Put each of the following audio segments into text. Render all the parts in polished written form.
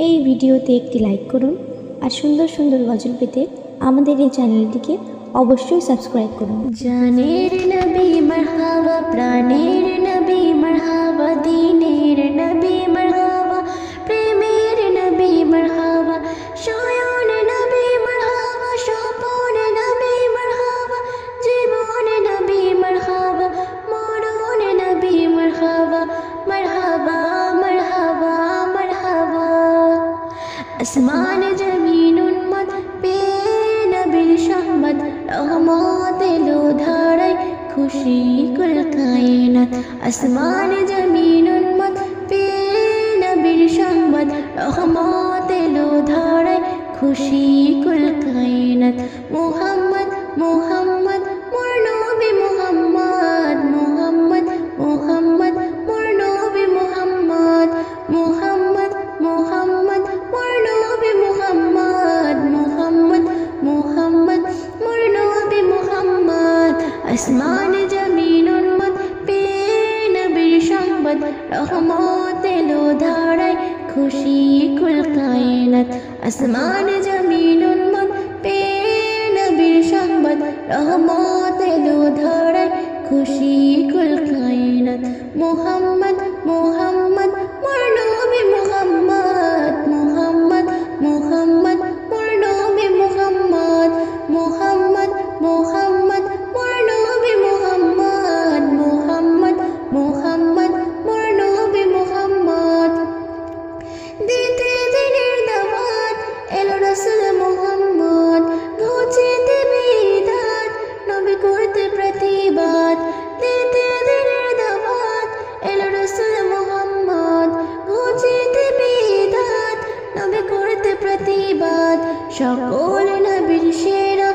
এই ভিডিওতে একটি লাইক করুন আর সুন্দর সুন্দর গজল পেতে আমাদের এই চ্যানেলটিকে অবশ্যই সাবস্ক্রাইব করুন। জানের নবী মারহাবা, প্রাণের নবী মারহাবা, দ্বীনের নবী মারহাবা, প্রেমের নবী মারহাবা, শয়ন নবী মারহাবা, স্বপন নবী মারহাবা, জীবন নবী মারহাবা, মরণ নবী মারহাবা, মারহাবা মারহাবা মারহাবা। আসমান জমিন উন্মত পে নবীর সহমত, রহমত এলো ধারায় খুশি কুল কায়নাত। আসমান জমিন উন্মত পে নবীর সহমত, রহমত এলো ধারায় খুশি কুল কায়নাত। মুহাম্মদ মুহাম্মদ মোর নবী মুহাম্মদ, মুহাম্মদ মুহাম্মদ মোর নবী মুহাম্মদ, মুহাম্মদ মুহাম্মদ মোর নবী মুহাম্মদ, মুহাম্মদ মুহাম্মদ মোর নবী মুহাম্মদ। আসমান জমিন উন্মত পে নবীর সংবাদ, রহমত এলো ধারায় খুশি কুল কায়নাত। আসমান জমিন উন্মত পে নবীর সংবাদ, রহমত এলো ধারায় খুশি কুল কায়নাত। মুহাম্মদ মুহাম্মদ মোর নবী মুহাম্মদ, মুহাম্মদ মুহাম্মদ মোর নবী মুহাম্মদ, মুহাম্মদ মুহাম্মদ মোর নবী মুহাম্মদ, মুহাম্মদ মুহাম্মদ মোর নবী মুহাম্মদ। দিতে দিনের দাওয়াত এলো রাসূল মুহাম্মদ, ঘুচিতে বিধাত নবী করতে প্রতিবাদ। দিতে দিনের দাওয়াত এলো রাসূল মুহাম্মদ, ঘুচিতে বিধাত নবী করতে প্রতিবাদ। সকল নবীর সেরা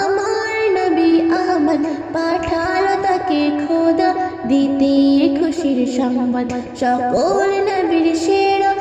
আমার নবী আহমদ, পাঠালো তাকে খোদা দিতে খুশির সংবাদ। সকল নবীর সেরা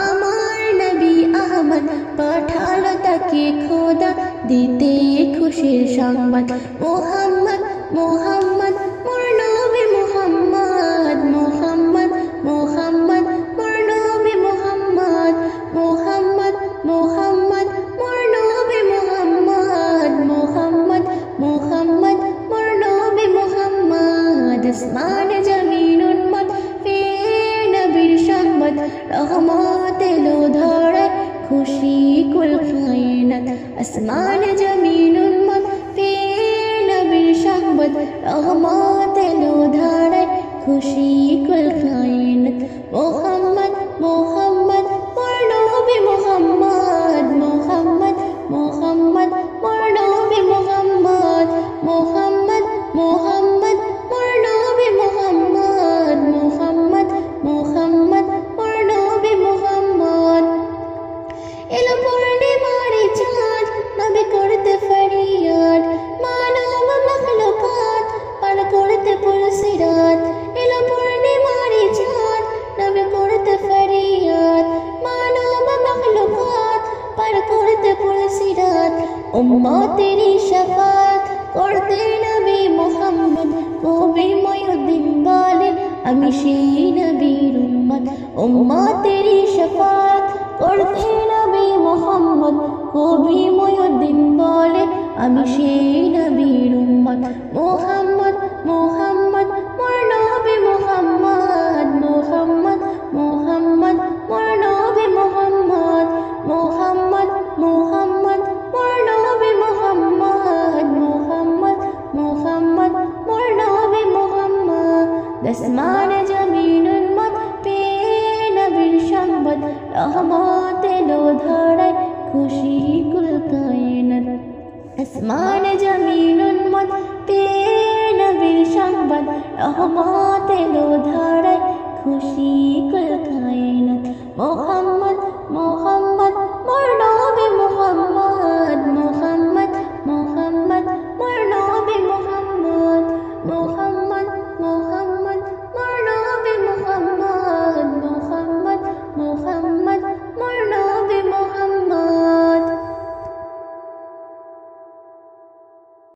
আমার নবী আহমদ, পাঠালো তাকে খোদা দিতে খুশির সংবাদ। মুহাম্মদ মুহাম্মদ মোর নবী মুহাম্মদ, মুহাম্মদ মুহাম্মদ মোর নবী মুহাম্মদ, মুহাম্মদ মুহাম্মদ মোর নবী মুহাম্মদ, মুহাম্মদ মুহাম্মদ মোর নবী মুহাম্মদ। আসমান জমিন উন্মত পে নবীর সংবাদ, রহমত এলো ধারায় খুশি কুল কায়নাত। আসমান জমিন উন্মত পে নবীর সংবাদ, রহমত এলো ধারায় খুশি কুল কায়নাত। মুহাম্মদ মুহাম্মদ মোর নবী মুহাম্মদ, মুহাম্মদ মুহাম্মদ মোর নবী মুহাম্মদ, মুহাম্মদ মুহাম্মদ মোর নবী মুহাম্মদ, মুহাম্মদ মুহাম্মদ মোর নবী মুহাম্মদ। এলো পূর্ণিমার চাঁদ নবী করতে ফরিয়াদ, মানব মখলুকাত পার করতে পুলসিরাত। এলো পূর্ণিমার চাঁদ নবী করতে ফরিয়াদ, মানব মখলুকাত পার করতে পুলসিরাত। উম্মতেরি শাফাত করতে নবী মুহাম্মদ, কবি ময়ুদ্দিন বলেন আমি সেই নবীর উম্মত। উম্মতেরি শাফাত করতে নবী মুহাম্মদ, কবি ময়ুদ্দিন বলে আমি সেই নবীর উম্মত। মুহাম্মদ মুহাম্মদ মোর নবী মুহাম্মদ, মুহাম্মদ মুহাম্মদ মোর নবী মুহাম্মদ, মুহাম্মদ মুহাম্মদ মোর নবী মুহাম্মদ, মুহাম্মদ মুহাম্মদ মোর নবী মুহাম্মদ। আসমান জমিন উন্মত পে নবীর সংবাদ, রহমত এলো ধারায় খুশি কুল কায়নাত। আসমান জমিন উন্মত পে নবীর সংবাদ, রহমত এলো ধারায় খুশি কুল কায়নাত। মুহাম্মদ মুহাম্মদ মোর নবী মুহাম্মদ।